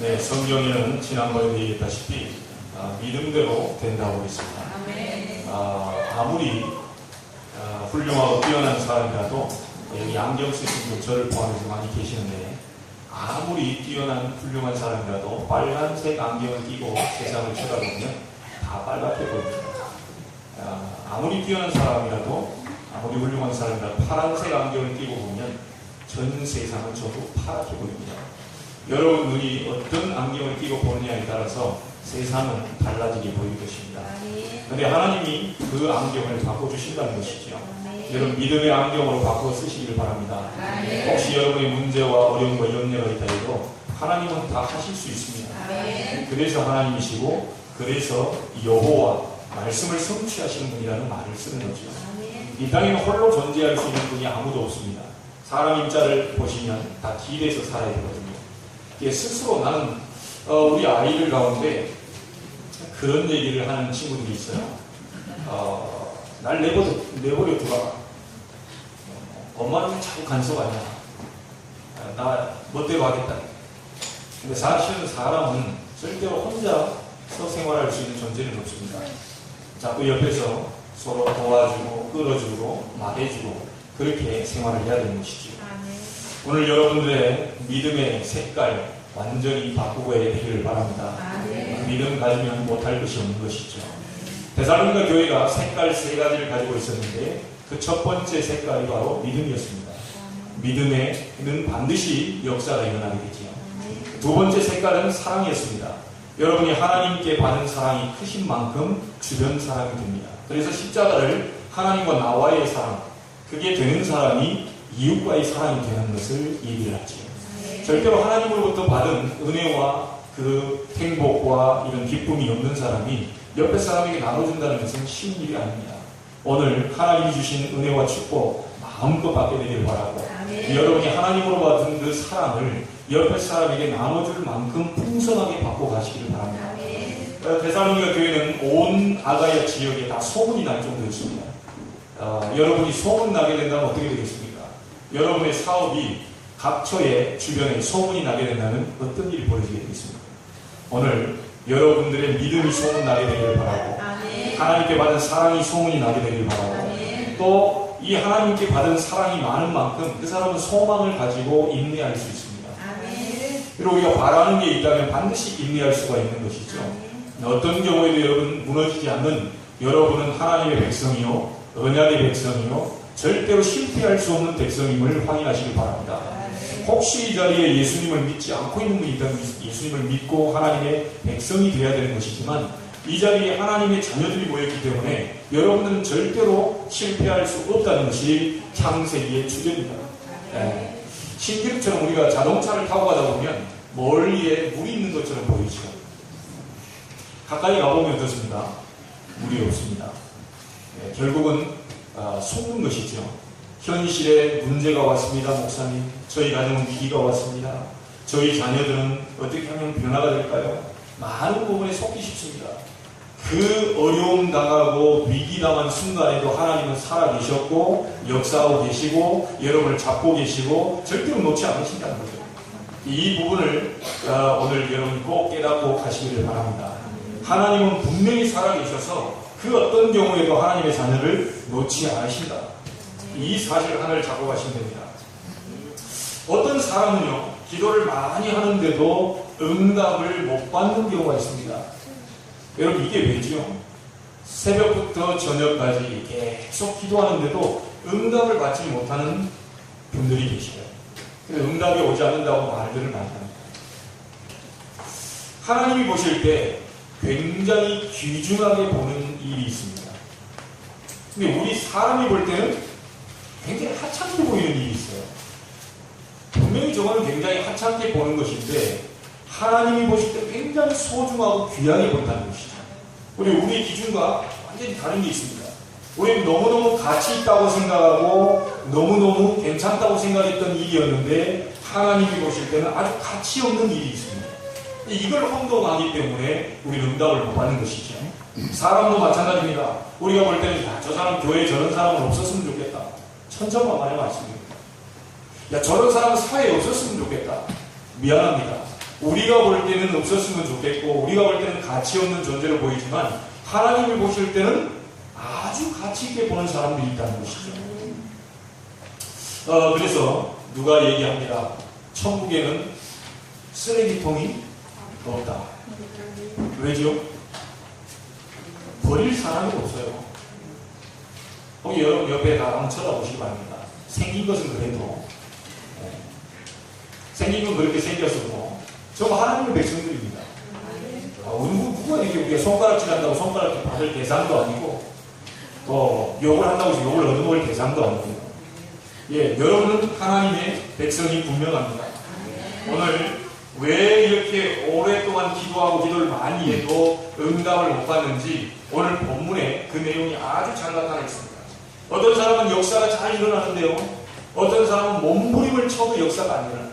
네, 성경에는 지난번에 얘기했다시피 믿음대로 된다고 했습니다. 아무리 훌륭하고 뛰어난 사람이라도 여기 안경 쓰신 분 저를 포함해서 많이 계시는데 아무리 뛰어난 훌륭한 사람이라도 빨간색 안경을 끼고 세상을 쳐다보면 다 빨갛게 보입니다. 아무리 뛰어난 사람이라도 아무리 훌륭한 사람이라도 파란색 안경을 끼고 보면 전 세상은 전부 파랗게 보입니다. 여러분 눈이 어떤 안경을 끼고 보느냐에 따라서 세상은 달라지게 보일 것입니다. 그런데 하나님이 그 안경을 바꿔주신다는 것이죠. 여러분 믿음의 안경으로 바꿔 쓰시기를 바랍니다. 혹시 여러분의 문제와 어려움과 염려가 있다 해도 하나님은 다 하실 수 있습니다. 그래서 하나님이시고 그래서 여호와 말씀을 성취하시는 분이라는 말을 쓰는 거죠. 이 땅에는 홀로 존재할 수 있는 분이 아무도 없습니다. 사람 인자를 보시면 다 길에서 살아야 되거든요. 스스로 나는 우리 아이들 가운데 그런 얘기를 하는 친구들이 있어요. 날 내버려 두라. 엄마는 자꾸 간섭하냐. 나 멋대로 하겠다. 근데 사실은 사람은 절대로 혼자서 생활할 수 있는 존재는 없습니다. 자꾸 옆에서 서로 도와주고 끌어주고 말해주고 그렇게 생활을 해야 되는 것이죠. 오늘 여러분들의 믿음의 색깔 완전히 바꾸고 해야 되기를 바랍니다. 믿음 가지면 못할 것이 없는 것이죠. 데살로니가 교회가 색깔 3가지를 가지고 있었는데 그 첫 번째 색깔이 바로 믿음이었습니다. 믿음에는 반드시 역사가 일어나게 되지요. 두 번째 색깔은 사랑이었습니다. 여러분이 하나님께 받은 사랑이 크신 만큼 주변 사랑이 됩니다. 그래서 십자가를 하나님과 나와의 사랑, 그게 되는 사람이 이웃과의 사랑이 되는 것을 얘기를 하죠. 절대로 하나님으로부터 받은 은혜와 그 행복과 이런 기쁨이 없는 사람이 옆에 사람에게 나눠준다는 것은 쉬운 일이 아닙니다. 오늘 하나님이 주신 은혜와 축복 마음껏 받게 되기를 바라고 여러분이 하나님으로 받은 그 사랑을 옆에 사람에게 나눠줄 만큼 풍성하게 받고 가시기를 바랍니다. 데살로니가 교회는 온 아가야 지역에 다 소문이 날 정도였습니다. 여러분이 소문나게 된다면 어떻게 되겠습니까? 여러분의 사업이 각처의 주변에 소문이 나게 된다면 어떤 일이 벌어지게 되겠습니까? 오늘 여러분들의 믿음이 소문나게 되기를 바라고 하나님께 받은 사랑이 소문이 나게 되기를 바라고 또 이 하나님께 받은 사랑이 많은 만큼 그 사람은 소망을 가지고 인내할 수 있습니다. 그리고 우리가 바라는 게 있다면 반드시 인내할 수가 있는 것이죠. 어떤 경우에도 여러분 무너지지 않는 여러분은 하나님의 백성이요 언약의 백성이요 절대로 실패할 수 없는 백성임을 확인하시길 바랍니다. 혹시 이 자리에 예수님을 믿지 않고 있는 분이 있다면 예수님을 믿고 하나님의 백성이 되어야 되는 것이지만 이 자리에 하나님의 자녀들이 모였기 때문에 여러분은 절대로 실패할 수 없다는 것이 창세기의 주제입니다. 신기록처럼 우리가 자동차를 타고 가다 보면 멀리에 물이 있는 것처럼 보이죠. 가까이 가보면 어떻습니까? 물이 없습니다. 결국은 속는 것이죠. 현실에 문제가 왔습니다. 목사님, 저희 가정은 위기가 왔습니다. 저희 자녀들은 어떻게 하면 변화가 될까요? 많은 부분에 속기 쉽습니다. 그 어려움 당하고 위기 당한 순간에도 하나님은 살아계셨고 역사하고 계시고 여러분을 잡고 계시고 절대로 놓지 않으신다는 거죠. 이 부분을 오늘 여러분이 꼭 깨닫고 가시기를 바랍니다. 하나님은 분명히 살아계셔서 그 어떤 경우에도 하나님의 자녀를 놓지 않으신다. 이 사실 하나를 잡고 가시면 됩니다. 어떤 사람은요 기도를 많이 하는데도 응답을 못 받는 경우가 있습니다. 여러분 이게 왜죠? 새벽부터 저녁까지 계속 기도하는데도 응답을 받지 못하는 분들이 계시고요. 응답이 오지 않는다고 말들을 많이 합니다. 하나님이 보실 때 굉장히 귀중하게 보는 일이 있습니다. 근데 우리 사람이 볼 때는 굉장히 하찮게 보이는 일이 있어요. 분명히 저거는 굉장히 하찮게 보는 것인데 하나님이 보실 때 굉장히 소중하고 귀하게 본다는 것이죠. 우리 기준과 완전히 다른 게 있습니다. 우리는 너무너무 가치 있다고 생각하고 너무너무 괜찮다고 생각했던 일이었는데 하나님이 보실 때는 아주 가치 없는 일이 있습니다. 이걸 혼동하기 때문에 우리는 응답을 못 받는 것이죠. 사람도 마찬가지입니다. 우리가 볼 때는 저 사람 교회에 저런 사람은 없었으면 좋겠다. 천천만만의 말씀입니다. 저런 사람은 사회에 없었으면 좋겠다. 미안합니다. 우리가 볼 때는 없었으면 좋겠고 우리가 볼 때는 가치 없는 존재로 보이지만 하나님을 보실 때는 아주 가치 있게 보는 사람들이 있다는 것이죠. 그래서 누가 얘기합니다. 천국에는 쓰레기통이 없다. 왜죠? 버릴 사람이 없어요. 거기 여러분 옆에 다 한번 쳐다보시기 바랍니다. 생긴 것은 그래도 생긴 건 그렇게 생겼어도 전부 하나님의 백성들입니다. 누가 이렇게 우리가 손가락질 한다고 손가락질 받을 대상도 아니고 또 욕을 한다고 해서 욕을 얻어먹을 대상도 아니고 예, 여러분은 하나님의 백성이 분명합니다. 오늘 왜 이렇게 오랫동안 기도하고 기도를 많이 해도 응답을 못 받는지 오늘 본문에 그 내용이 아주 잘 나타나 있습니다. 어떤 사람은 역사가 잘 일어나는데요. 어떤 사람은 몸부림을 쳐도 역사가 안 일어나요.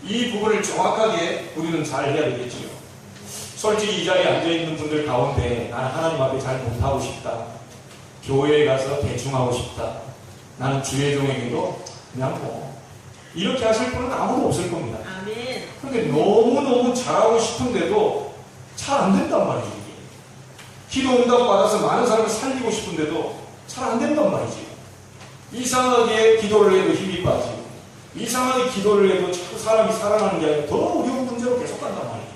이 부분을 정확하게 우리는 잘 해야 되겠지요. 솔직히 이 자리에 앉아있는 분들 가운데 나는 하나님 앞에 잘 못하고 싶다. 교회에 가서 대충 하고 싶다. 나는 주의종에게도 그냥 뭐 이렇게 하실 분은 아무도 없을 겁니다. 아멘. 그런데 너무너무 잘하고 싶은데도 잘 안 된단 말이지. 기도 응답 받아서 많은 사람을 살리고 싶은데도 잘 안 된단 말이지. 이상하게 기도를 해도 힘이 빠지고 이상하게 기도를 해도 자꾸 사람이 살아나는 게 아니라 더 어려운 문제로 계속 간단 말이지.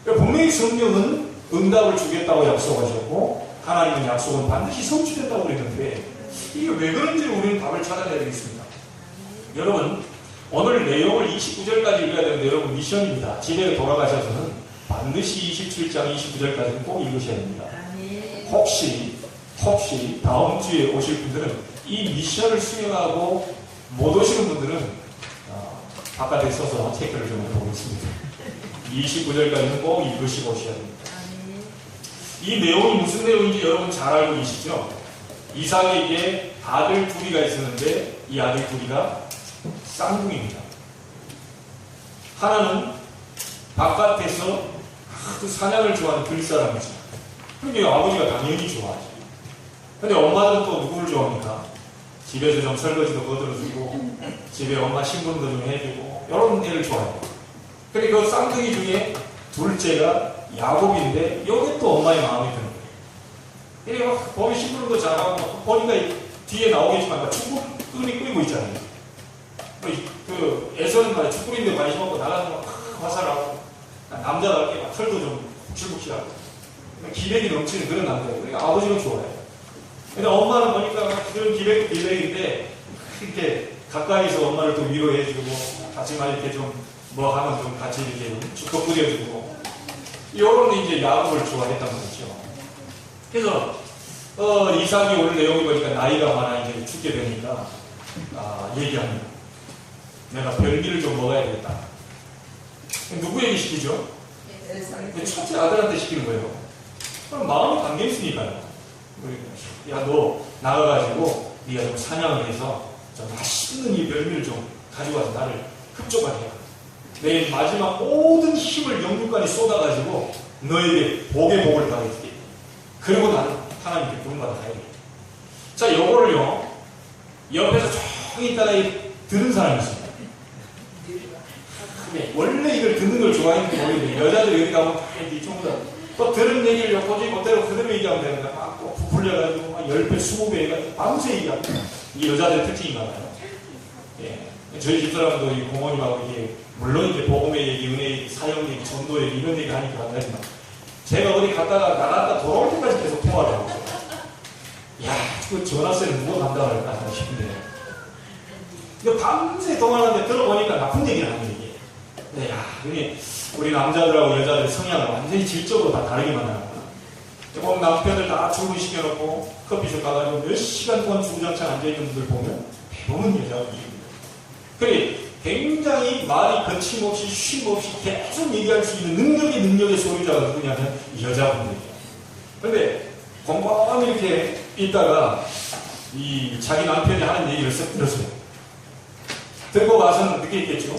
그러니까 분명히 성령은 응답을 주겠다고 약속하셨고 하나님은 약속은 반드시 성취된다고 그랬는데 이게 왜 그런지 우리는 답을 찾아내야 되겠습니다. 여러분 오늘 내용을 29절까지 읽어야 되는데 여러분 미션입니다. 집에 돌아가셔서는 반드시 27장 29절까지는 꼭 읽으셔야 됩니다. 혹시 다음 주에 오실 분들은 이 미션을 수행하고 못 오시는 분들은 바깥에 써서 체크를 좀 해보겠습니다. 29절까지는 꼭 읽으시고 오셔야 됩니다. 이 내용이 무슨 내용인지 여러분 잘 알고 계시죠? 이삭에게 아들 둘이가 있었는데 이 아들 둘이가 쌍둥이입니다. 하나는 바깥에서 아주 사냥을 좋아하는 들사람이죠. 그러니까 아버지가 당연히 좋아하지. 근데 엄마는 또 누구를 좋아합니까? 집에서 좀 설거지도 거들어주고 집에 엄마 신분도 좀 해주고 이런 애를 좋아해요. 그러니까 그 쌍둥이 중에 둘째가 야곱인데 이게 또 엄마의 마음에 드는 거예요. 그러니까 막 범이 신부름도 잘하고 보니까 뒤에 나오겠지만 축구끈이 끓이고 있잖아요. 그 에서는 말이야 축구인데 관심 없고 나가서 막 화살하고 남자답게 막 털도 좀 북실북실하고 기백이 넘치는 그런 남자예요. 그러니까 아버지는 좋아해요. 근데 엄마는 보니까 그런 기백인데 이렇게 가까이서 엄마를 또 위로해주고 같이 막 이렇게 좀 뭐 하면 좀 같이 이렇게 축복 뿌려주고 이런 이제 야곱을 좋아했단 말이죠. 그래서 이삭이 오늘 내용을 보니까 나이가 많아 이제 죽게 되니까 얘기합니다. 내가 별미를 좀 먹어야 되겠다. 누구에게 시키죠? 첫째 아들한테 시키는 거예요. 그럼 마음이 담겨있으니까요. 야, 너 나가가지고 네가 좀 사냥을 해서 좀 맛있는 이 별미를 좀 가져와서 나를 흡족하게 해. 내 마지막 모든 힘을 영육간에 쏟아가지고 너에게 복의 복을 더해줄게. 그리고 나는 하나님께 구원받아 가야 돼. 자, 요거를요 옆에서 조용히 있다가 들은 사람이 있습니다. 원래 이걸 듣는 걸 좋아했는지 모르겠는데 여자들이 여기 가면 이쪽보다 또 들은 얘기를 요거지 그대로 그대로 얘기하면 되는데 막 또 부풀려가지고 막 10배, 20배 해가지고 밤새 얘기합니다. 이게 여자들의 특징인가 봐요. 예. 저희 집사람도 이 부모님하고 이게 물론 이제 복음의 얘기, 은혜 얘기, 사형 얘기, 전도 얘기 이런 얘기 하니까 한다지만 제가 어디 갔다가 나갔다 돌아올 때까지 계속 통화를 하고 있어요. 야, 그 전화세는 누가 감당할까 싶은데 이거 밤새 통화하는데 들어보니까 나쁜 얘기를 하는 얘기예요. 네, 야, 우리 남자들하고 여자들 성향을 완전히 질적으로 다 다르게 만나는 보면 남편을 다 출근시켜놓고 커피숍 가가지고 몇 시간 동안 주구장창 앉아있는 분들 보면 대부분 여자분들입니다. 그래 굉장히 말이 거침없이 쉼없이 계속 얘기할 수 있는 능력의 소유자가 누구냐면 여자분들이에요. 그런데 곰곰이 이렇게 있다가 이 자기 남편이 하는 얘기를 쓱 들었어요. 듣고 와서는 늦게 있겠죠.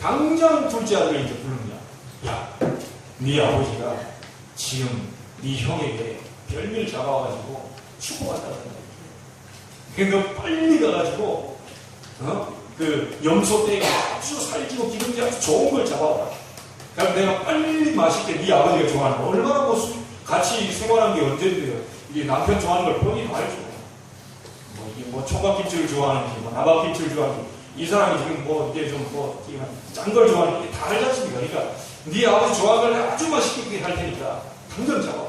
당장 둘째 아들을 이제 부릅니다. 야, 네 아버지가 지금 네 형에게 별미를 잡아가지고 축복한다는 거야. 그러니까 너 빨리 가가지고 그 염소떼가 아주 살찌고 기름지 아주 좋은 걸 잡아와라. 그럼 내가 빨리 맛있게 네 아버지가 좋아하는 거 얼마나 뭐 같이 생활한 게 언젠데요. 이게 남편 좋아하는 걸 본인도 알죠. 뭐 이게 뭐 총각김치를 좋아하는지 뭐 나박김치를 좋아하는지 이 사람이 지금 뭐 이게 좀 뭐 짠 걸 좋아하는지 다 알지 않습니까? 그러니까 네 아버지 좋아하는 걸 아주 맛있게 할 테니까 당장 잡아와.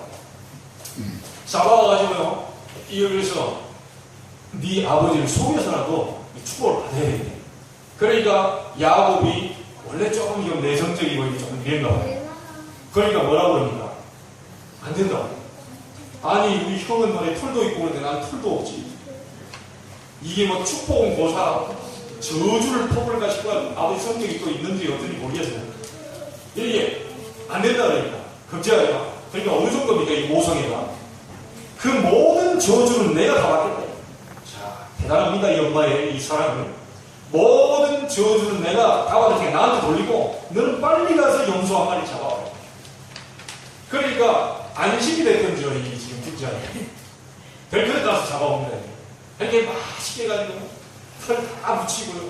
잡아와가지고요. 여기서 네 아버지를 속여서라도 축복을 받아야 돼. 그러니까 야곱이 원래 조금 좀 내성적이고 조금 이랬나 봐요. 그러니까 뭐라고 그럽니까? 안 된다고. 아니 우리 형은 너네 털도 있고 그런데 난 털도 없지. 이게 뭐 축복은 고사 저주를 퍼볼까 싶어 아버지 성격이 또 있는지 어떤지 모르겠어요. 이게 안 된다 그러니까 급제하라. 그러니까 어느 정도입니까 이 모성애가. 그 모든 저주는 내가 다 받겠다. 자 대단합니다 이 엄마의 이 사랑을. 모든 저주는 내가 다 받을 테니까 나한테 돌리고 너는 빨리 가서 염소 한 마리 잡아와. 그러니까 안심이 됐던지요 이 지금 국자에. 별그릇 가서 잡아옵니다. 이렇게 맛있게 해가지고 털 다 묻히고요.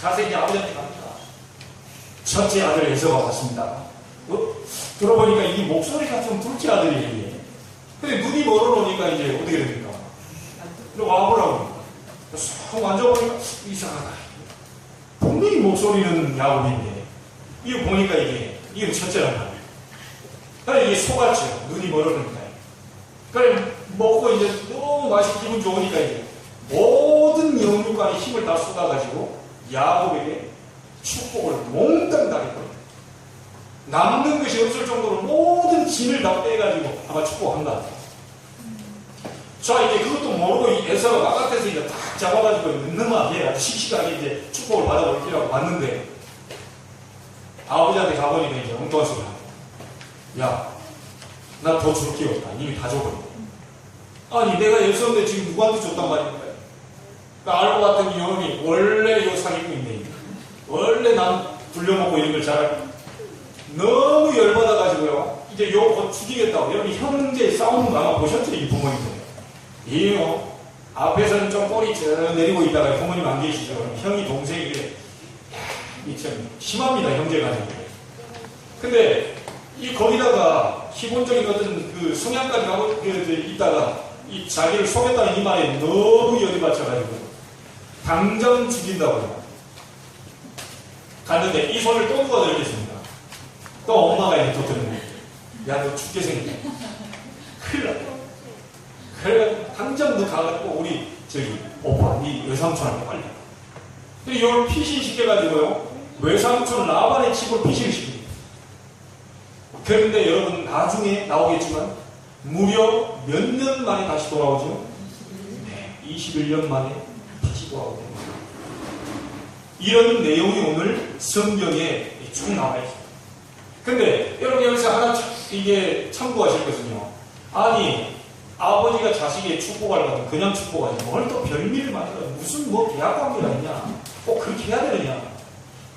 가서 이제 아버지한테 갑니다. 첫째 아들 에서가 왔습니다. 들어보니까 이 목소리가 좀 둘째 아들이에요. 근데 눈이 멀어놓으니까 이제 어떻게 됩니까? 와보라고. 쏙 만져보니까 이상하다. 분명히 목소리는 야곱인데 이거 보니까 이게 첫째란 말이에요. 그래 이게 속았죠. 눈이 멀어놓으니까. 그래 먹고 이제 너무 맛있게 기분 좋으니까 이제 모든 영육간의 힘을 다 쏟아가지고 야곱에게 축복을 몽땅 다 했거든요. 남는 것이 없을 정도로 모든 진을 다 빼가지고 아마 축복한다. 자 이제 그것도 모르고 이 에서가 바깥에서 이제 딱 잡아가지고 늠름하게 아주 씩씩하게 이제 축복을 받아볼기라고 왔는데 아버지한테 가보니까 이제 엉뚱한 소리 하고 야 나 더 줄 게 없다. 이미 다 줘버렸다. 아니 내가 에서인데 지금 누구한테 줬단 말입니까? 알고 봤더니 영혼이 원래 요 사기꾼인데 원래 난 불려먹고 이런 걸 잘하고 너무 열받아가지고요. 이제 요 곧 죽이겠다고. 여러분 형제 싸우는 거 아마 보셨죠? 이 부모님들. 이요 앞에서는 좀 꼬리 쭉 내리고 있다가 부모님 안 계시죠? 형이 동생이 그래. 이 참 심합니다 형제가. 근데 이 거기다가 기본적인 어떤 그 성향까지 가고 있다가 이 자기를 속였다는 이 말에 너무 열이 받쳐가지고 당장 죽인다고요. 갔는데 이 손을 또 누가 들겠습니까? 또 엄마가 이제 또 들는 거예요. 야 너 죽게 생겼네. 큰일 났다. 그래가지고 당장 너 가가지고 우리 저기 오빠 네 외삼촌한테 빨리. 근데 이걸 피신시켜가지고요. 외삼촌 라반의 집을 피신시킵니다. 그런데 여러분 나중에 나오겠지만 무려 몇 년 만에 다시 돌아오죠? 네, 21년 만에 다시 돌아오게 됩니다. 이런 내용이 오늘 성경에 쭉 나와 있습니다. 근데 여러분 여기서 하나 이게 참고하실 것은요. 아니 아버지가 자식의 축복을 받은 그냥 축복하지 뭘 또 별미를 만들어 무슨 뭐 계약관계가 있냐 꼭 그렇게 해야 되느냐.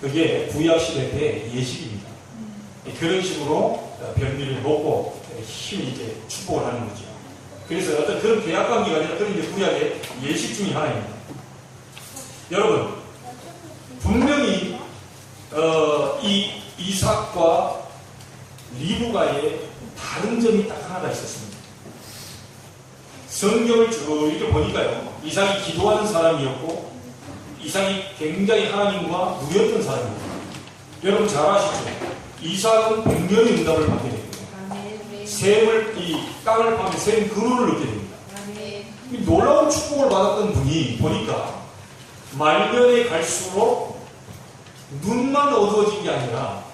그게 구약시대 때 예식입니다. 그런 식으로 별미를 먹고 힘이 이제 축복을 하는 거죠. 그래서 어떤 그런 계약관계가 아니라 그런 이제 구약의 예식 중에 하나입니다. 여러분 분명히 이 이삭과 리브가의 다른 점이 딱 하나가 있었습니다. 성경을 쭉 이렇게 보니까요. 이삭이 기도하는 사람이었고 이삭이 굉장히 하나님과 누렸던 사람입니다. 여러분 잘 아시죠? 이삭은 100년의 응답을 받게 됩니다. 샘을 이 땅을 파면 샘 근원을 얻게 됩니다. 놀라운 축복을 받았던 분이 보니까 말년에 갈수록 눈만 어두워진 게 아니라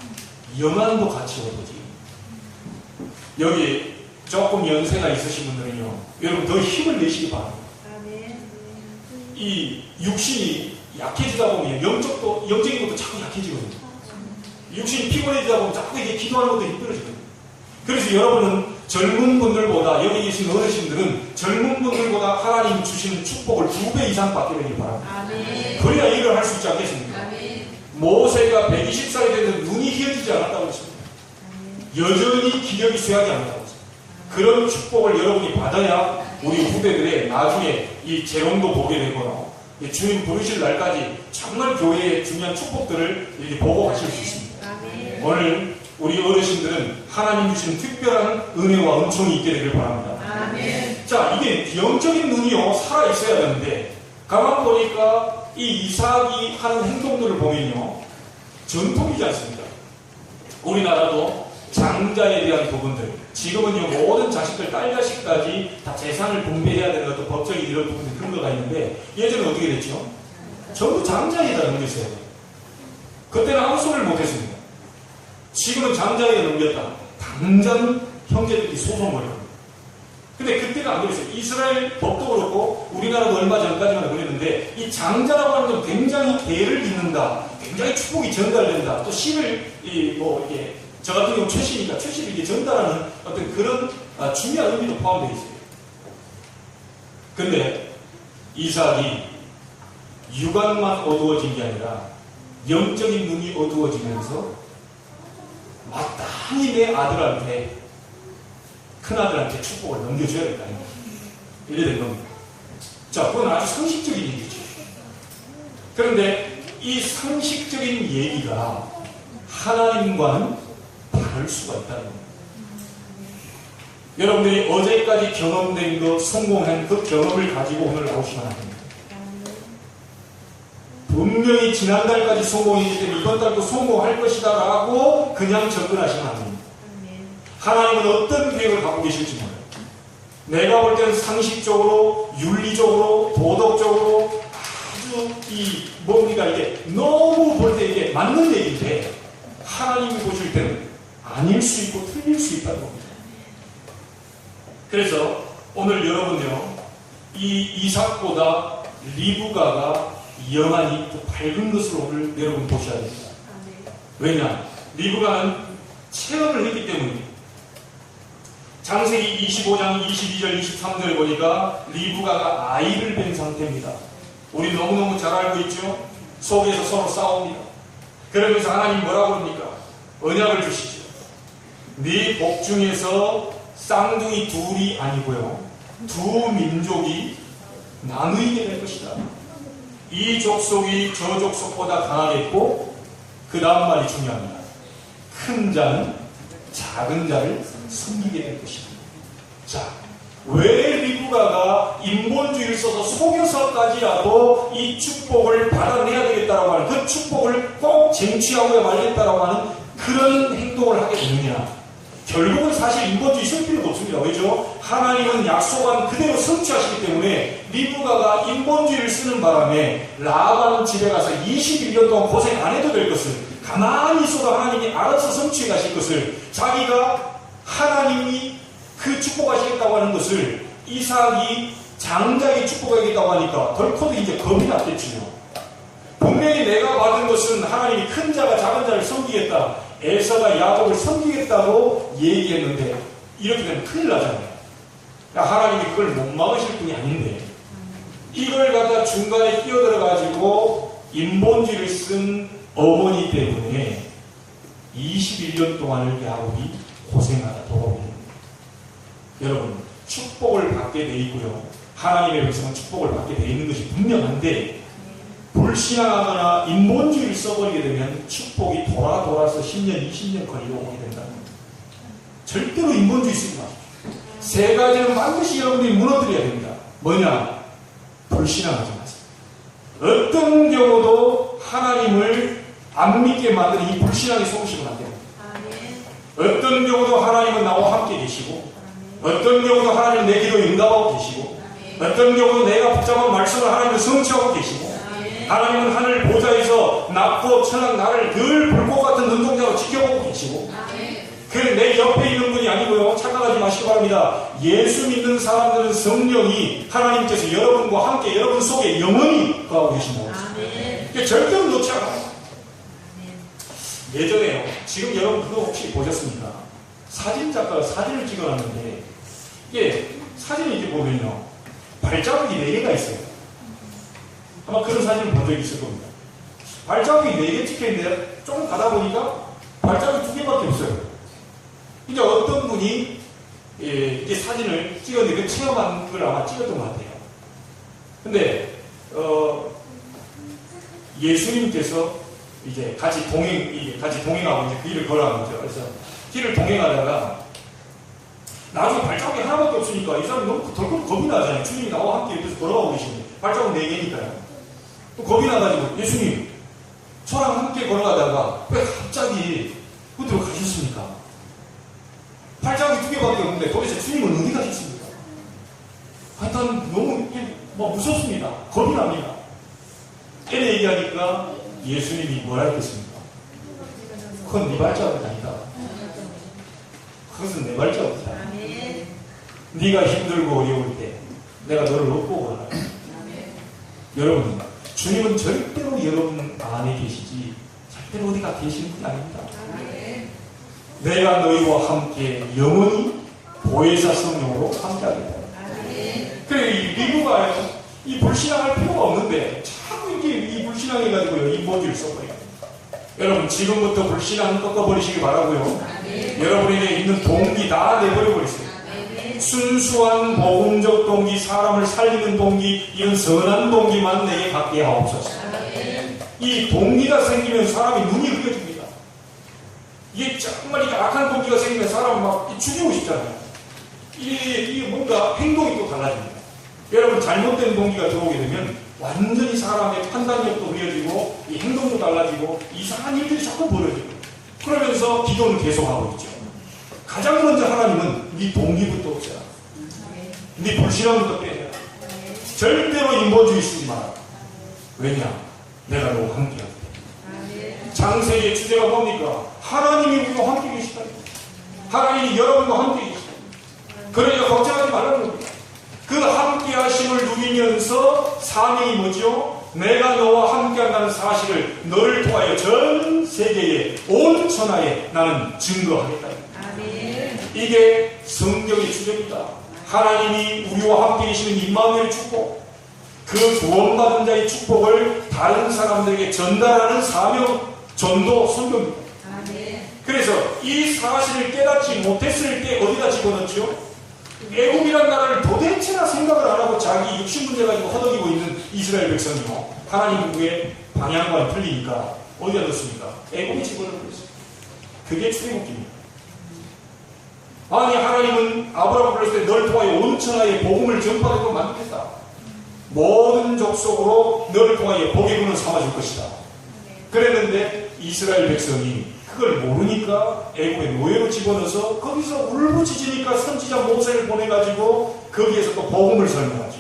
영안도 같이 어두워지고 여기 조금 연세가 있으신 분들은요 여러분 더 힘을 내시기 바랍니다. 이 육신이 약해지다 보면 영적인 것도 자꾸 약해지거든요. 육신이 피곤해지다 보면 자꾸 이게 기도하는 것도 힘들어지거든요. 그래서 여러분은 젊은 분들보다 여기 계신 어르신들은 젊은 분들보다 하나님 주시는 축복을 2배 이상 받게 되길 바랍니다. 그래야 일을 할 수 있지 않겠습니까? 모세가 120살이 됐는데 눈이 휘어지지 않았다고 했습니다. 여전히 기력이 쇠하지 않았다고 했습니다. 그런 축복을 여러분이 받아야 우리 후대들의 나중에 이 재롱도 보게 되거나 주님 부르실 날까지 정말 교회의 중요한 축복들을 이렇게 보고 가실 수 있습니다. 오늘 우리 어르신들은 하나님 주신 특별한 은혜와 은총이 있게 되길 바랍니다. 자, 이게 영적인 눈이요 살아 있어야 되는데 가만 보니까 이 이삭이 하는 행동들을 보면요 전통이지 않습니까? 우리나라도 장자에 대한 부분들, 지금은요 모든 자식들, 딸 자식까지 다 재산을 분배해야 되는 어떤 법적인 이런 부분들 그런 거가 있는데 예전에 어떻게 됐죠? 전부 장자에다 넘겼어야 돼요. 그때는 아무 소리를 못했습니다. 지금은 장자에 넘겼다. 당장 형제들이 소송을 합니다. 근데 그때는 안 그랬어요. 이스라엘 법도 그렇고 우리나라도 얼마 전까지만 그랬는데 이 장자라고 하는 건 굉장히 대를 잇는다. 굉장히 축복이 전달된다. 또 시를 이게 저 같은 경우 최씨니까 최씨를 이게 전달하는 어떤 그런 중요한 의미도 포함되어 있어요. 근데 이삭이 육안만 어두워진 게 아니라 영적인 눈이 어두워지면서 마땅히 내 아들한테 큰아들한테 축복을 넘겨줘야 될거 아닙니까? 이래 된 겁니다. 자, 그건 아주 상식적인 얘기죠. 그런데 이 상식적인 얘기가 하나님과는 다를 수가 있다는 겁니다. 여러분들이 어제까지 경험된 거, 성공한 그 경험을 가지고 오늘 나오시면 안 됩니다. 분명히 지난달까지 성공했기 때문에 이번 달도 성공할 것이다 라고 그냥 접근하시면 안 됩니다. 하나님은 어떤 계획을 갖고 계실지 몰라요. 내가 볼 때는 상식적으로, 윤리적으로, 도덕적으로 아주 뭡니까 이게 너무 볼 때 이게 맞는 얘기인데 하나님이 보실 때는 아닐 수 있고 틀릴 수 있다는 겁니다. 그래서 오늘 여러분요 이 이삭보다 리브가가 영안이 더 밝은 것을 오늘 여러분 보셔야 됩니다. 왜냐? 리브가는 체험을 했기 때문입니다. 창세기 25장 22절 23절에 보니까 리브가가 아이를 뵌 상태입니다. 우리 너무너무 잘 알고 있죠? 속에서 서로 싸웁니다. 그러면서 하나님 뭐라고 합니까? 언약을 주시죠. 네 복 중에서 쌍둥이 둘이 아니고요 두 민족이 나누게 될 것이다. 이 족속이 저 족속보다 강하겠고 그 다음 말이 중요합니다. 큰 자는 작은 자를 섬기게 될 것입니다. 자, 왜 리브가가 인본주의를 써서 속여서까지라도 이 축복을 받아내야 되겠다라고 하는 그 축복을 꼭 쟁취하고야 말겠다라고 하는 그런 행동을 하게 되느냐? 결국은 사실 인본주의 쓸 필요도 없습니다. 왜죠? 하나님은 약속한 그대로 성취하시기 때문에 리브가가 인본주의를 쓰는 바람에 라반 집에 가서 21년 동안 고생 안 해도 될 것을 가만히 있어도 하나님이 알아서 성취해 가실 것을 자기가 하나님이 그 축복하시겠다고 하는 것을 이삭이 장자에게 축복하겠다고 하니까 덜커도 이제 겁이 났겠지요. 분명히 내가 받은 것은 하나님이 큰 자가 작은 자를 섬기겠다. 에서가 야곱을 섬기겠다고 얘기했는데 이렇게 되면 큰일 나잖아요. 하나님이 그걸 못 막으실 분이 아닌데 이걸 갖다 중간에 끼어들어가지고 인본주의를 쓴 어머니 때문에 21년 동안을 야곱이 고생하다 돌아옵니다. 여러분 축복을 받게 돼 있고요. 하나님의 백성은 축복을 받게 돼 있는 것이 분명한데 불신앙하거나 인본주의를 써버리게 되면 축복이 돌아서 10년, 20년 걸리고 오게 된다는 겁니다. 절대로 인본주의 쓰지 마십시오. 세 가지는 반드시 여러분들이 무너뜨려야 됩니다. 뭐냐? 불신앙하지 마세요. 어떤 경우도 하나님을 안 믿게 만드는 이 불신앙에 속으시면 안 됩니다. 어떤 경우도 하나님은 나와 함께 계시고 어떤 경우도 하나님은 내 기도에 응답하고 계시고 어떤 경우도 내가 붙잡은 말씀을 하나님은 성취하고 계시고 하나님은 하늘 보좌에서 낮고 천한 나를 늘 불꽃 같은 눈동자로 지켜보고 계시고 그 내 옆에 있는 분이 아니고요. 착각하지 마시기 바랍니다. 예수 믿는 사람들은 성령이 하나님께서 여러분과 함께 여러분 속에 영원히 거하고 계신다고 했습니다. 절대로 놓지 않아요. 예전에요. 지금 여러분 그거 혹시 보셨습니까? 사진작가가 사진을 찍어놨는데 이게 사진을 이렇게 보면요. 발자국이 4개가 있어요. 아마 그런 사진을 본 적이 있을 겁니다. 발자국이 4개 찍혀있는데 조금 가다 보니까 발자국이 2개밖에 없어요. 이제 어떤 분이 이게 사진을 찍었는데 그 체험한 걸 아마 찍었던 것 같아요. 근데 예수님께서 이제 같이 동행하고 이제 그 길을 걸어가는 거죠. 그래서 길을 동행하다가 나중에 발자국이 하나밖에 없으니까 이 사람이 너무 덜컥 겁이 나잖아요. 주님이 나와 함께 옆에서 걸어가고 계시니 발자국 4개니까요. 또 겁이 나가지고 예수님 저랑 함께 걸어가다가 왜 갑자기 어디로 가셨습니까? 발자국이 2개밖에 없는데 도대체 주님은 어디 가셨습니까? 하여튼 너무 무섭습니다. 겁이 납니다. 이렇게 얘기하니까 예수님이 뭐라 했겠습니까? 그건 네 발자국이 아니다. 그것은 내 발자국이다. 네가 힘들고 어려울 때 내가 너를 업고 걸어라. 여러분, 주님은 절대로 여러분 안에 계시지 절대로 어디가 계시는 분이 아닙니다. 내가 너희와 함께 영원히 보혜사 성령으로 함께하겠다. 그래, 이 리브가요, 이 불신앙할 필요가 없는데 자꾸 이렇게 이 불신앙해가지고요 인본주의를 써버려요. 여러분, 지금부터 불신앙 꺾어버리시기 바라고요. 여러분에게 있는 동기 다 내버려버리세요. 순수한 복음적 동기, 사람을 살리는 동기, 이런 선한 동기만 내게 갖게 하옵소서. 이 동기가 생기면 사람이 눈이 흐려집니다. 이게 정말 이렇게 악한 동기가 생기면 사람을 막 죽이고 싶잖아요. 이게 뭔가 행동이 또 달라집니다. 여러분, 잘못된 동기가 들어오게 되면 완전히 사람의 판단력도 흐려지고 이 행동도 달라지고 이상한 일들이 자꾸 벌어지고 그러면서 기도는 계속하고 있죠. 가장 먼저 하나님은 네 동기부터 없애라. 네 불신앙부터 빼내라. 절대로 인본주의 쓰지 마라. 왜냐? 내가 너와 함께 할 때. 장세기의 주제가 뭡니까? 하나님이 우리와 함께 계시다. 하나님이 여러분과 함께 계시다. 그러니까 걱정하지 말라는 겁니다. 그 함께 하심을 누리면서 사명이 뭐죠? 내가 너와 함께 한다는 사실을 너를 통하여 전 세계에 온 천하에 나는 증거하겠다. 이게 성경의 주제입니다. 하나님이 우리와 함께 계시는 임마누엘 축복, 그 구원받은 자의 축복을 다른 사람들에게 전달하는 사명, 전도, 선교입니다. 그래서 이 사실을 깨닫지 못했을 때 어디다 집어넣죠? 애국이라는 나라를 도대체나 생각을 안 하고 자기 육신 문제 가지고 허덕이고 있는 이스라엘 백성이요. 하나님 국의 방향과는 틀리니까 어디다 넣습니까? 애국에 집어넣고 있어요. 그게 출애굽기입니다. 아니, 하나님은 아브라함을 불렀을 때 너를 통하여 온 천하에 복음을 전파하도록 만들겠다. 모든 족속으로 너를 통하여 복의 분을 삼아줄 것이다. 그랬는데 이스라엘 백성이 그걸 모르니까 애국의 노예로 집어넣어서 거기서 울부짖으니까 선지자 모세를 보내가지고 거기에서 또 복음을 설명하죠.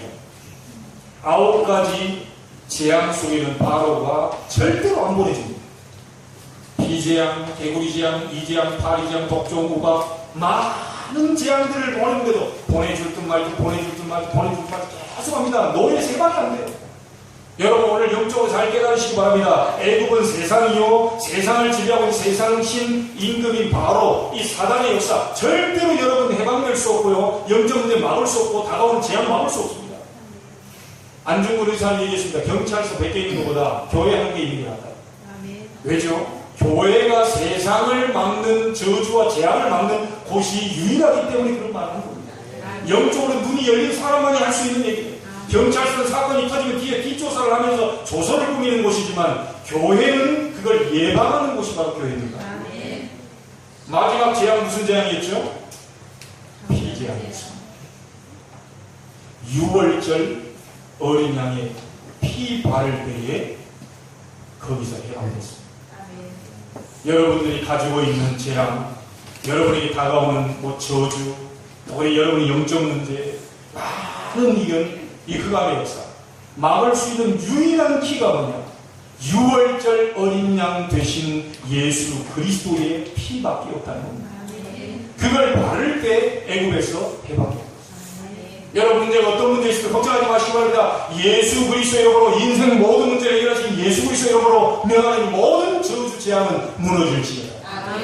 9가지 재앙 속에는 바로가 절대로 안 보내줍니다. 비재앙, 개구리재앙, 이재앙, 파리재앙, 독종, 우박 많은 재앙들을 보내는데도 보내줄 듯 말듯 보내줄 듯 말듯 보내줄 듯 말듯 계속합니다. 노예 3방이 안 돼요. 여러분, 오늘 영적으로 잘 깨달으시기 바랍니다. 애국은 세상이요, 세상을 지배하고 있는 세상 신 임금인 바로 이 사단의 역사 절대로 여러분 해방될 수 없고요, 영적 문제 막을 수 없고 다가오는 재앙 막을 수 없습니다. 안중근 의사는 얘기했습니다. 경찰서 100개 있는 것보다 교회 1개 있는 게 낫다. 왜죠? 교회가 세상을 막는 저주와 재앙을 막는 곳이 유일하기 때문에 그런 말을 하는 겁니다. 영적으로 눈이 열린 사람만이 할 수 있는 얘기예요. 경찰서는 사건이 터지면 뒤에 뒷조사를 하면서 조서를 꾸미는 곳이지만 교회는 그걸 예방하는 곳이 바로 교회입니다. 마지막 재앙 무슨 재앙이었죠? 피재앙이었습니다. 6월절 어린 양의 피 바를 때에 거기서 해방됐습니다. 여러분들이 가지고 있는 재앙, 여러분에게 다가오는 저주, 또 여러분의 영적 문제, 많은 이견, 이 흑암의 역사 막을 수 있는 유일한 키가 뭐냐? 6월절 어린 양 되신 예수 그리스도의 피밖에 없다는 겁니다. 그걸 바를 때 애굽에서 해방됩니다. 여러분, 문제가 어떤 문제 있을까 걱정하지 마시기 바랍니다. 예수 그리스도 이름으로 인생 모든 문제를 해결하신 예수 그리스도 이름으로 명하는 모든 저주 재앙은 무너질지어다.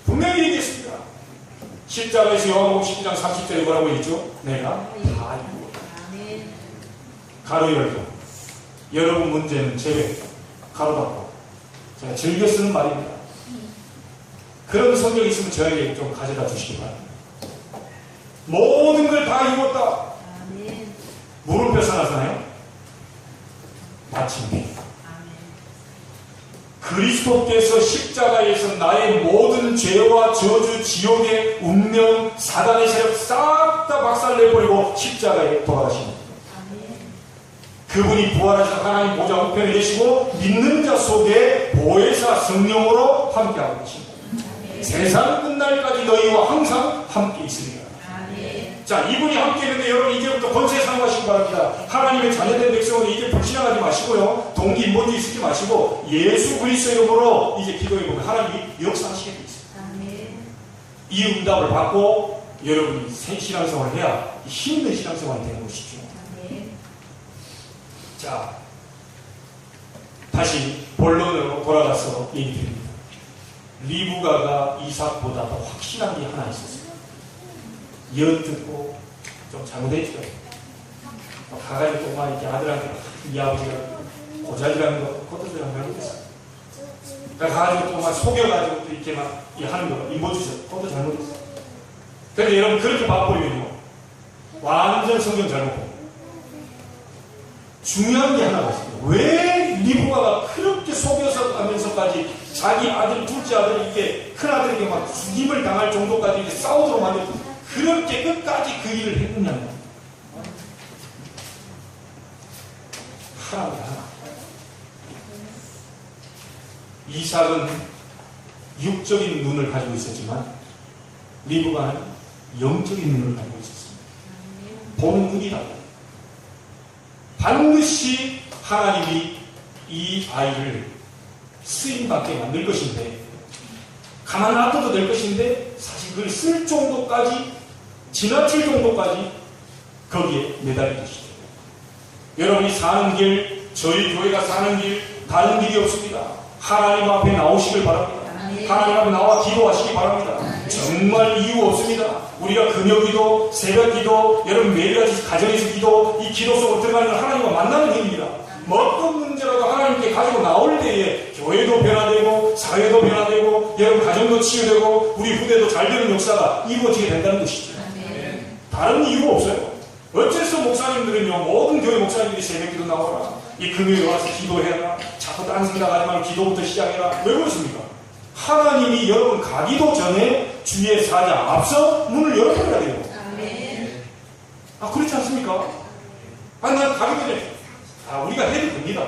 분명히 얘기했습니다. 십자가에서 요한복음 19장 30절에 뭐라고 했죠? 내가 다 이루었다. 가로 열고 여러분 문제는 제외 가로 닫고 제가 즐겨 쓰는 말입니다. 그런 성경이 있으면 저에게 좀 가져다 주시기 바랍니다. 모든 걸 다 이뤘다. 물음표 써놨나요? 마침내 그리스도께서 십자가에서 나의 모든 죄와 저주, 지옥의 운명, 사단의 세력 싹 다 박살내버리고 십자가에 돌아가십니다. 그분이 부활하셔서 하나님 보좌 우편에 계시고 믿는 자 속에 보혜사 성령으로 함께하고 계십니다. 세상 끝날까지 너희와 항상 함께 있으리라. 자, 이분이 함께 있는데 여러분 이제부터 권세 사용하시기 바랍니다. 하나님의 자녀된 백성은 이제 불신앙하지 마시고요, 동기 인본주의 쓰지 마시고 예수 그리스도 이름으로 이제 기도해보면 하나님이 역사하시게 되어 있습니다. 이 응답을 받고 여러분이 새 신앙생활을 해야 힘있는 신앙생활이 되는 것이죠. 자, 다시 본론으로 돌아가서 얘기드립니다. 리브가가 이삭보다 더 확실한 게 하나 있었어요. 엿듣고 좀 잘못했죠. 가가지고 막 이렇게 아들한테 이 아버지가 고자질하는 거, 그것도 좀 잘못했어요. 가가지고 또 막 속여가지고 또 이렇게 막 하는 거, 인보주죠. 그것도 잘못했어요. 그런데 여러분 그렇게 맛보이면요, 완전 성경 잘못 보고. 중요한 게 하나가 있습니다. 왜 리브가가 그렇게 속여서 하면서까지 자기 아들, 둘째 아들, 이렇게 큰 아들에게 막 죽임을 당할 정도까지 이렇게 싸우도록 만들고 그렇게 끝까지 그 일을 했느냐는 하나입니다. 하나. 이삭은 육적인 눈을 가지고 있었지만 리브가는 영적인 눈을 가지고 있었습니다. 보는 눈이 달라요. 반드시 하나님이 이 아이를 쓰임받게 만들 것인데, 가만 놔둬도 될 것인데, 사실 그걸 쓸 정도까지, 지나칠 정도까지 거기에 매달린 것이죠. 여러분이 사는 길, 저희 교회가 사는 길, 다른 길이 없습니다. 하나님 앞에 나오시길 바랍니다. 하나님 앞에 나와 기도하시기 바랍니다. 정말 이유 없습니다. 우리가 금요기도, 새벽기도, 여러분 매일같이 가정에서 기도, 이 기도 속으로 들어가는 건 하나님과 만나는 길입니다. 어떤 문제라도 하나님께 가지고 나올 때에 교회도 변화되고 사회도 변화되고 여러분 가정도 치유되고 우리 후대도 잘 되는 역사가 이루어지게 된다는 것이죠. 다른 이유가 없어요. 어째서 목사님들은요, 모든 교회 목사님들이 새벽기도 나오라, 이 금요일에 와서 기도해라, 자꾸 딴 생각하지 말고 기도부터 시작해라, 왜 그렇습니까? 하나님이 여러분 가기도 전에 주의 사자 앞서 문을 열어버려야 돼요. 아, 그렇지 않습니까? 아니, 난 가기 전에 우리가 해도 됩니다.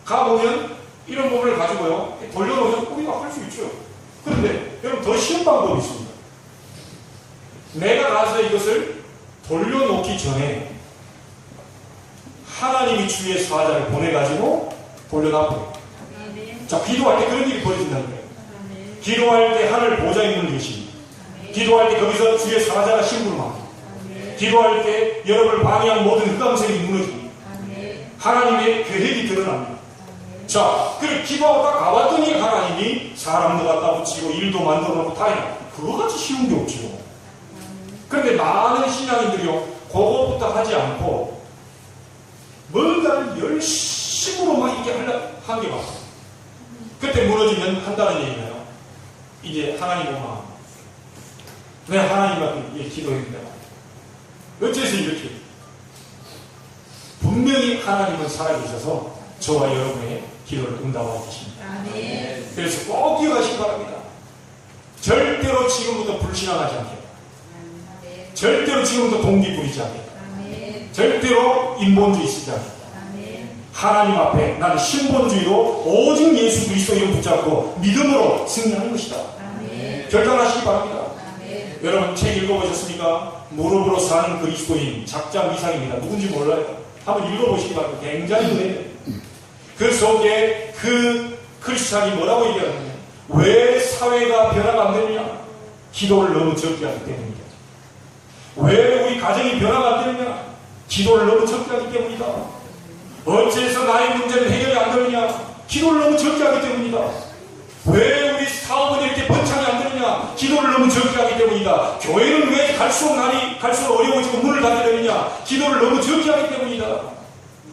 가보면 이런 부분을 가지고요, 돌려놓으면 우리가 할 수 있죠. 그런데 여러분 더 쉬운 방법이 있습니다. 내가 가서 이것을 돌려놓기 전에 하나님이 주의 사자를 보내가지고 돌려놔버려요. 자, 기도할 때 그런 일이 벌어진다는 거예요. 기도할 때 하늘 보좌에 문을 여십니다. 기도할 때 거기서 주의 사자가 심부름 합니다. 기도할 때 여러분을 방해한 모든 흑암색이 무너집니다. 하나님의 계획이 드러납니다. 자, 그리고 기도하고 딱 가봤더니 하나님이 사람도 갖다 붙이고 일도 만들어 놓고 다 해요. 그거같이 쉬운 게 없죠. 그런데 많은 신앙인들이요, 그거부터 하지 않고 뭔가를 열심으로 막 이렇게 한 게 많아요. 그때 무너지면 한다는 얘기가요, 이제 하나님 오마, 내 하나님한테 기도했는데 어째서 이렇게? 분명히 하나님은 살아계셔서 저와 여러분의 기도를 응답하고 계십니다. 그래서 꼭 기억하시기 바랍니다. 절대로 지금부터 불신앙하지 않게, 절대로 지금부터 동기 부리지 않게, 절대로 인본주의 쓰지 않게, 하나님 앞에 나는 신본주의로 오직 예수 그리스도 이름 붙잡고 믿음으로 승리하는 것이다. 결단하시기 바랍니다. 여러분 책 읽어보셨습니까? 무릎으로 사는 그리스도인 작자 미상입니다. 누군지 몰라요. 한번 읽어보시기 바랍니다. 굉장히 은혜예요. 그 속에 그 크리스찬이 뭐라고 얘기하느냐, 왜 사회가 변화가 안 되느냐? 기도를 너무 적게 하기 때문이다. 왜 우리 가정이 변화가 안 되느냐? 기도를 너무 적게 하기 때문이다. 어째서 나의 문제는 해결이 안 되느냐? 기도를 너무 적게 하기 때문이다. 왜 우리 사업은 이렇게 번창이 안 되느냐? 기도를 너무 적게 하기 때문이다. 교회는 왜 갈수록 어려워지고 문을 닫게 되느냐? 기도를 너무 적게 하기 때문이다.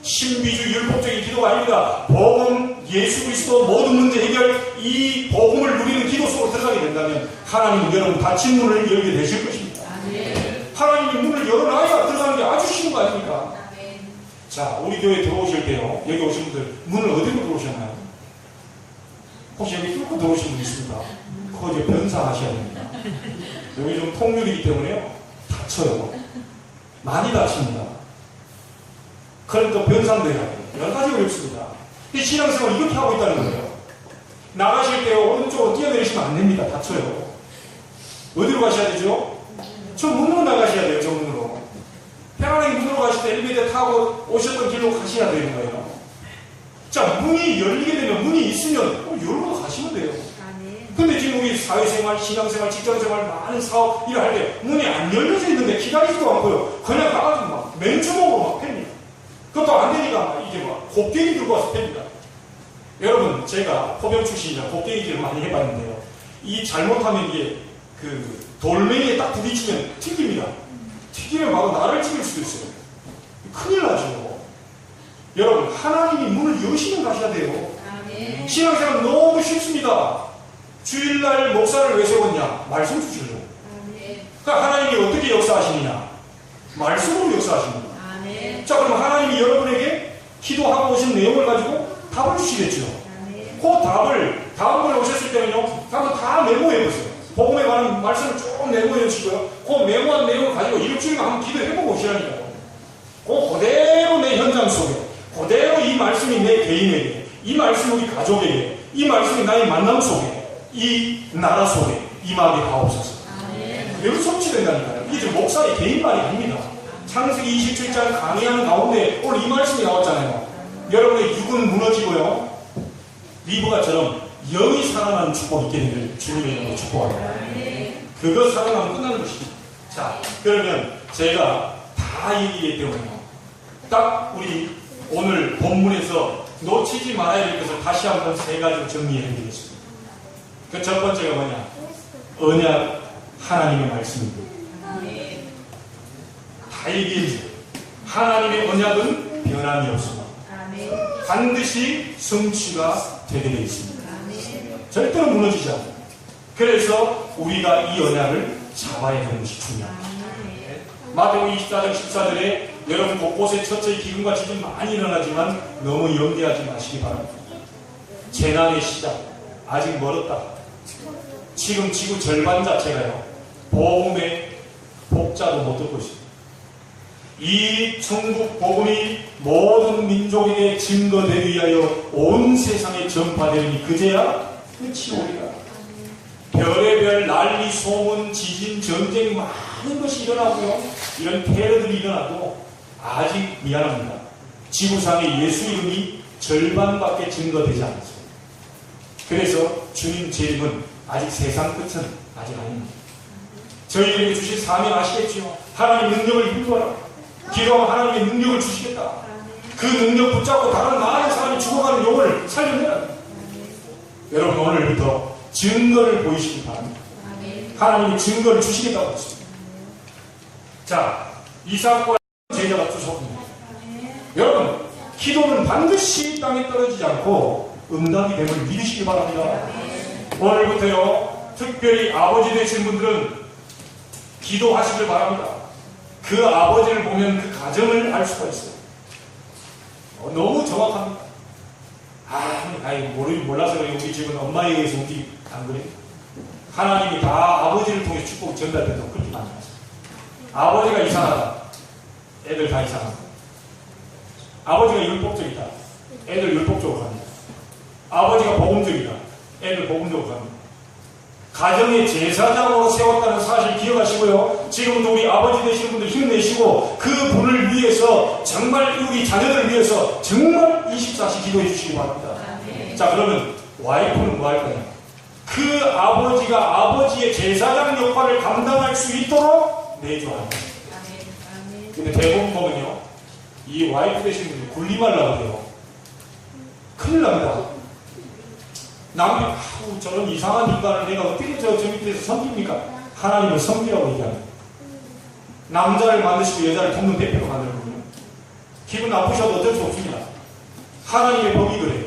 신비주의 율법적인 기도가 아닙니다. 복음, 예수 그리스도 모든 문제 해결, 이 복음을 누리는 기도 속으로 들어가게 된다면 하나님은 여러분 닫힌 문을 열게 되실 것입니다. 하나님이 문을 열어놔야 들어가는 게 아주 쉬운 거 아닙니까? 자, 우리 교회 들어오실 때요, 여기 오신 분들 문을 어디로 들어오셨나요? 혹시 여기 뚫고 들어오신 분 있습니까? 그거 이제 변상하셔야 됩니다. 여기 좀 통유리이기 때문에요. 다쳐요. 많이 다칩니다. 그러니까 변상도 해야 돼요. 여러 가지 어렵습니다. 이 신앙생활 이렇게 하고 있다는 거예요. 나가실 때 오른쪽으로 뛰어내리시면 안 됩니다. 다쳐요. 어디로 가셔야 되죠? 저 문으로 나가셔야 돼요. 저 문으로. 평안하게 문으로 가실 때 엘리베이터 타고 오셨던 길로 가셔야 되는 거예요. 자, 문이 열리게 되면, 문이 있으면 열고 가시면 돼요. 근데 지금 우리 사회생활, 신앙생활, 직장생활, 많은 사업 일을 할 때 문이 안 열려져 있는데 기다리지도 않고요. 그냥 가가지고 막 맨주먹으로 막 팹니다. 그것도 안 되니까 막 이제 막 곡괭이 들고 와서 팹니다. 여러분, 제가 포병 출신이라 곡괭이질을 많이 해봤는데요. 이 잘못하면 이게 그 돌멩이에 딱 부딪히면 튀깁니다. 튀기면 바로 나를 튀길 수도 있어요. 큰일 나죠. 여러분, 하나님이 문을 여시면 가셔야 돼요. 신앙생활은 너무 쉽습니다. 주일날 목사를 왜 세웠냐? 말씀 주시죠. 그러니까 하나님이 어떻게 역사하시느냐? 말씀으로 역사하십니다. 자, 그럼 하나님이 여러분에게 기도하고 오신 내용을 가지고 답을 주시겠죠. 그 답을 다음번에 오셨을 때는요, 한번 다 메모해보세요. 복음에 관한 말씀을 쭉 메모해 주시고요. 그 메모한 내용을 가지고 일주일만 한번 기도해보고 오시라니까요. 그대로 내 현장 속에, 그대로 이 말씀이 내 개인에게, 이 말씀이 우리 가족에게, 이 말씀이 나의 만남 속에, 이 나라 속에 임하게 하옵소서. 여기 성취된다니까요. 이게 지금 목사의 개인 말이 아닙니다. 창세기 27장 강의하는 가운데 오늘 이 말씀이 나왔잖아요. 여러분의 육은 무너지고요, 리브가처럼 영이 살아나는 축복이 있게 되기를 주님의 이름으로 축복합니다. 그거 살아나면 끝나는 것입니다. 자, 그러면 제가 다 얘기했기 때문에요, 딱 우리 오늘 본문에서 놓치지 말아야 될 것을 다시 한번 세 가지로 정리해 드리겠습니다. 그 첫 번째가 뭐냐? 언약, 하나님의 말씀입니다. 다 얘기해주세요. 하나님의 언약은 변함이 없습니다. 반드시 성취가 되게 되어 있습니다. 절대로 무너지지 않아요. 그래서 우리가 이 언약을 잡아야 되는 것이 중요합니다. 마태복음 24장 14절에 여러분 곳곳에 첫째 기근과 지진 많이 일어나지만 너무 염려하지 마시기 바랍니다. 재난의 시작 아직 멀었다. 지금 지구 절반 자체가요, 복음의 복자도 못 듣고 있습니다. 이 천국 복음이 모든 민족에게 증거되기 위하여 온 세상에 전파되니 그제야 끝이 오리라. 별의별 난리, 소문, 지진, 전쟁 많은 것이 일어나고요, 이런 테러들이 일어나도 아직 미안합니다. 지구상에 예수 이름이 절반밖에 증거되지 않았습니다. 그래서 주님 재림은 아직 세상 끝은 아직 아닙니다. 저희에게 주신 사명 아시겠지요? 하나님 능력을 입어라. 기도하면 하나님의 능력을 주시겠다. 그 능력 붙잡고 다른 많은 사람이 죽어가는 영혼을 살려내라. 여러분, 오늘부터 증거를 보이시기 바랍니다. 하나님이 증거를 주시겠다고 했습니다. 자, 이삭과 제자가 쫓아옵니다. 여러분, 기도는 반드시 땅에 떨어지지 않고 응답이 됨을 믿으시기 바랍니다. 오늘부터요, 특별히 아버지 되신 분들은 기도하시길 바랍니다. 그 아버지를 보면 그 가정을 알 수가 있어요. 너무 정확합니다. 몰라서 우리 집은 엄마에 의해서 우리 안 그래요? 하나님이 다 아버지를 통해 축복을 전달돼도 그렇게 만들었어요. 아버지가 이상하다, 애들 다 이상하다. 아버지가 율법적이다, 애들 율법적으로 갑니다. 아버지가 복음적이다, 애들 복음적으로 갑니다. 가정의 제사장으로 세웠다는 사실 기억하시고요, 지금도 우리 아버지 되시는 분들 힘내시고 그 분을 위해서, 정말 우리 자녀들을 위해서 정말 24시 기도해 주시기 바랍니다. 자, 그러면 와이프는 뭐 할 거냐? 그 아버지가 아버지의 제사장 역할을 감당할 수 있도록 내줘야 합니다. 근데 대부분 보면요, 이 와이프 되시는 분들이 군림하려고 해요. 큰일 납니다. 남편, 저런 이상한 인간을 내가 어떻게 저 밑에서 섬깁니까? 하나님을 섬기라고 얘기합니다. 남자를 만드시고 여자를 돕는 대표로 만들거든요. 기분 나쁘셔도 어쩔 수 없습니다. 하나님의 법이 그래요.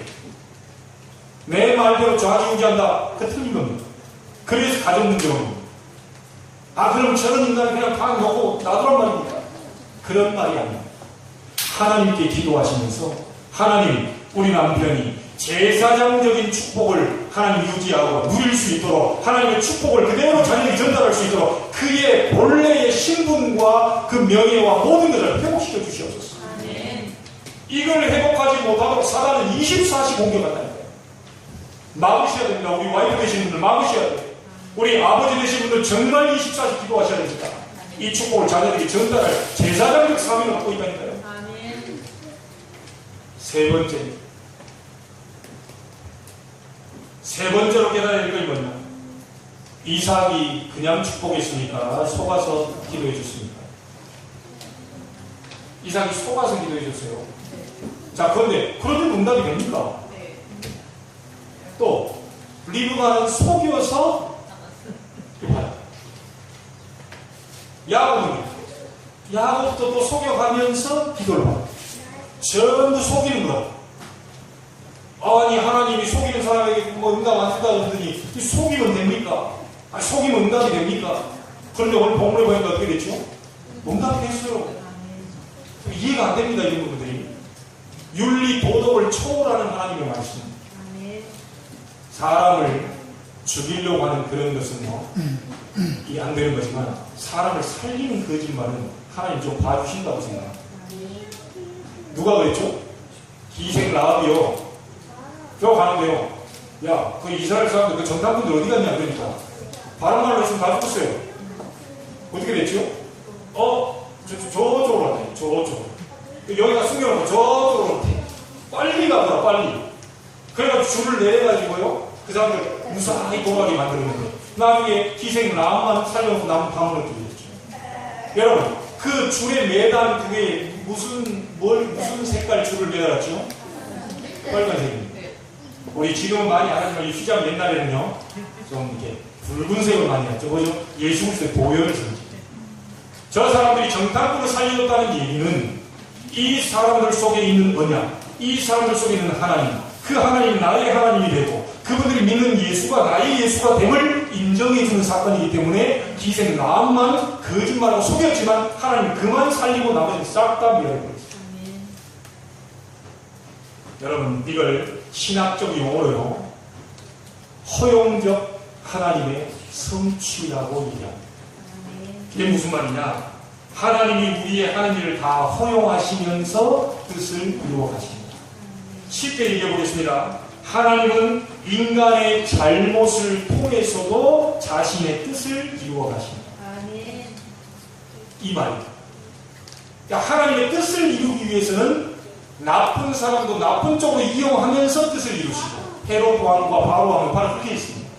내 말대로 좌지우지한다, 그 틀린 겁니다. 그래서 가정 문제가 옵니다. 그럼 저런 인간을 그냥 다 놓고 놔두란 말입니까? 그런 말이 아닙니다. 하나님께 기도하시면서, 하나님, 우리 남편이 제사장적인 축복을 하나님 유지하고 누릴 수 있도록 하나님의 축복을 그대로 자녀에게 전달할 수 있도록 그의 본래의 신분과 그 명예와 모든 것을 회복시켜 주시옵소서. 이걸 회복하지 못하도록 사단은 24시 공격한다니까요. 막으셔야 됩니다. 우리 와이프 되신 분들 막으셔야 돼요. 우리 아버지 되신 분들 정말 24시 기도하셔야 됩니다. 이 축복을 자녀들에게 전달할 제사장적 사명을 갖고 있다니까요. 세 번째로 깨달아야 할 것이 뭐냐? 이삭이 그냥 축복했으니까 속아서 기도해 줬습니다. 이삭이 속아서 기도해 줬어요. 자, 그런데 그런데 응답이 됩니까? 또 리브가는 속여서 야곱도 또 속여가면서 기도를 받아요. 전부 속이는 거. 아니 하나님이 속이는 사람에게 뭐 응답 안 된다 그러더니 속이면 됩니까? 속이면 응답이 됩니까? 그런데 오늘 본문에 보니까 어떻게 됐죠? 응답이 됐어요. 이해가 안 됩니다. 이런 부분들이 윤리 도덕을 초월하는 하나님의 말씀. 사람을 죽이려고 하는 그런 것은 이게 안 되는 거지만 사람을 살리는 거짓말은 하나님 좀 봐주신다고 생각합니다. 누가 그랬죠? 기생 라합이요. 저 가는데요. 야, 그 이스라엘 사람들, 그 정탐꾼들 어디 갔냐? 그러니까. 바른 말로 했으면 다 죽었어요. 어떻게 됐죠? 저쪽으로 갔네. 저쪽으로. 여기가 숨겨놓고 저쪽으로 갔대. 빨리 가더라, 빨리. 그래가지고 줄을 내가지고요. 그 사람들 무사히 돌아가게 만들었는데. 나중에 희생 라합만 살려놓고 남은 방문을 들렸죠. 여러분, 그 줄에 매단 그게 무슨 색깔 줄을 매달았죠? 빨간색입니다. 우리 지금은 많이 안 하지만 이 휘장 옛날에는요, 좀 이렇게 붉은색으로 많이 했죠. 그죠? 예수 그리스도의 보혈을 섬기죠. 저 사람들이 정탐꾼을 살려줬다는 얘기는 이 사람들 속에 있는 언약, 이 사람들 속에 있는 하나님, 그 하나님이 나의 하나님이 되고 그분들이 믿는 예수가 나의 예수가 됨을 인정해주는 사건이기 때문에 기생 라합만 거짓말하고 속였지만 하나님 그만 살리고 나머지는 싹 다 밀어버렸어요. 여러분, 이걸 신학적 용어로요, 허용적 하나님의 성취라고 얘기합니다. 이게 무슨 말이냐? 하나님이 우리의 하는 일을 다 허용하시면서 뜻을 이루어 가십니다. 쉽게 얘기해 보겠습니다. 하나님은 인간의 잘못을 통해서도 자신의 뜻을 이루어 가십니다. 이 말입니다. 그러니까 하나님의 뜻을 이루기 위해서는 나쁜 사람도 나쁜 쪽으로 이용하면서 뜻을 이루시고, 헤롯 왕과 바로 왕은 바로 그렇게 있습니다.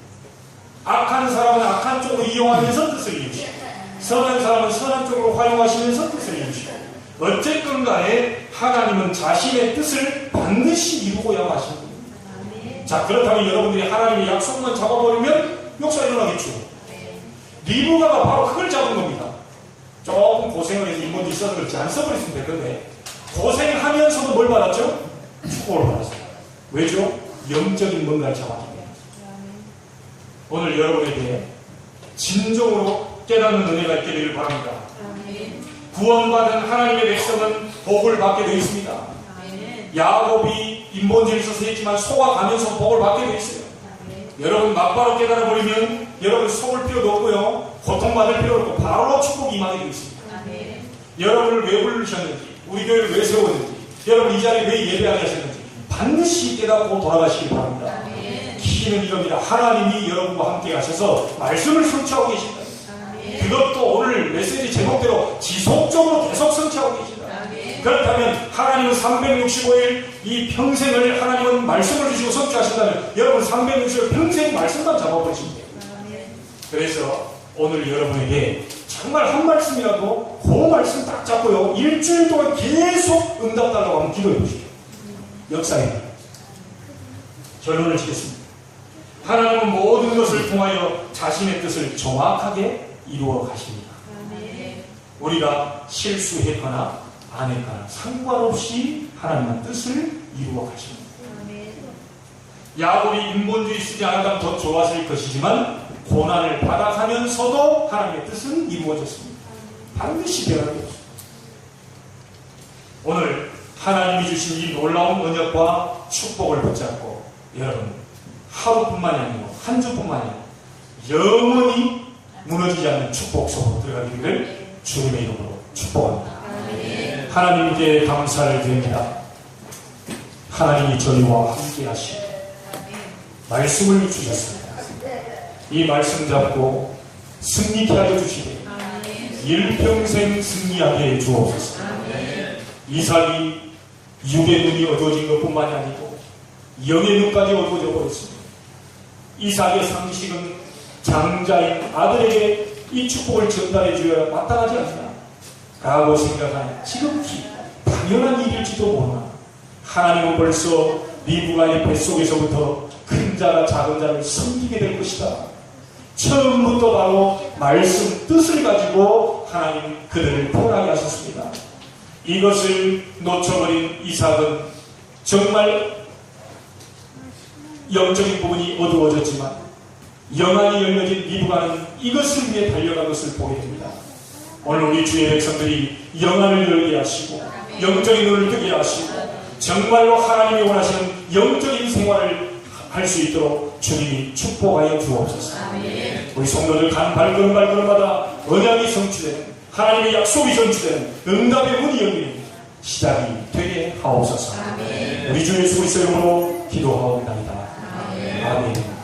악한 사람은 악한 쪽으로 이용하면서 뜻을 이루시고, 선한 사람은 선한 쪽으로 활용하시면서 뜻을 이루시고, 어쨌든 간에 하나님은 자신의 뜻을 반드시 이루고야 하십니다. 자, 그렇다면 여러분들이 하나님의 약속만 잡아버리면 역사가 일어나겠죠. 리브가가 바로 그걸 잡은 겁니다. 조금 고생을 해서 인본주의 써서 그렇지 안 써버렸습니다. 그런데 고생하면서도 뭘 받았죠? 축복을 받았어요. 왜죠? 영적인 뭔가를 잡았기 때문에. 오늘 여러분에게 진정으로 깨닫는 은혜가 있게 되길 바랍니다. 구원받은 하나님의 백성은 복을 받게 되어 있습니다. 야곱이 인본주의를 써서 했지만 속아가면서 복을 받게 되어 있어요. 여러분 막바로 깨달아버리면 여러분 속을 필요도 없고요, 고통받을 필요도 없고 바로 축복이 임하게 되어 있습니다. 여러분을 왜 부르셨는지, 우리 교회를 왜 세웠는지, 여러분 이 자리에 왜 예배하게 하셨는지 반드시 깨닫고 돌아가시길 바랍니다. 키는 이겁니다. 하나님이 여러분과 함께 하셔서 말씀을 성취하고 계십니다. 그것도 오늘 메시지 제목대로 지속적으로 계속 성취하고 계십니다. 그렇다면 하나님은 365일 이 평생을 하나님은 말씀을 주시고 성취하신다면 여러분 365일 평생 말씀만 잡아버리시면 돼요. 그래서 오늘 여러분에게 정말 한 말씀이라도 그 말씀 딱 잡고요, 일주일 동안 계속 응답 달라고 한번 기도해 보십시오. 역사입니다. 결론을 짓겠습니다. 하나님은 모든 것을 통하여 자신의 뜻을 정확하게 이루어 가십니다. 우리가 실수했거나 안 했거나 상관없이 하나님은 뜻을 이루어 가십니다. 야곱이 인본주의 쓰지 않았다면 더 좋았을 것이지만 고난을 받아가면서도 하나님의 뜻은 이루어졌습니다. 반드시 변함이 없습니다. 오늘 하나님이 주신 이 놀라운 언약과 축복을 붙잡고 여러분 하루뿐만이 아니고 한 주뿐만이 아니고 영원히 무너지지 않는 축복 속으로 들어가기를 주님의 이름으로 축복합니다. 하나님께 감사를 드립니다. 하나님이 저희와 함께 하시고 말씀을 주셨습니다. 이 말씀 잡고 승리케 하여 주시되 일평생 승리하게 해 주옵소서. 이삭이 육의 눈이 어두워진 것뿐만이 아니고 영의 눈까지 어두워져 버렸습니다. 이삭의 상식은 장자인 아들에게 이 축복을 전달해 주어야 마땅하지 않나 라고 생각하니 지극히 당연한 일일지도 모르나 하나님은 벌써 리브가의 뱃속에서부터 큰 자가 작은 자를 섬기게 될 것이다. 처음부터 바로 말씀 뜻을 가지고 하나님 그들을 태어나게 하셨습니다. 이것을 놓쳐버린 이삭은 정말 영적인 부분이 어두워졌지만 영안이 열려진 리브가는 이것을 위해 달려간 것을 보게 됩니다. 오늘 우리 주의 백성들이 영안을 열게 하시고 영적인 눈을 뜨게 하시고 정말로 하나님이 원하시는 영적인 생활을 할 수 있도록 주님이 축복하여 주옵소서. 우리 성도들 간 발걸음마다 언약이 성취되는 하나님의 약속이 성취되는 응답의 문이 열리는 시작이 되게 하옵소서. 우리 주 예수 그리스도 이름으로 기도하옵나이다. 아멘.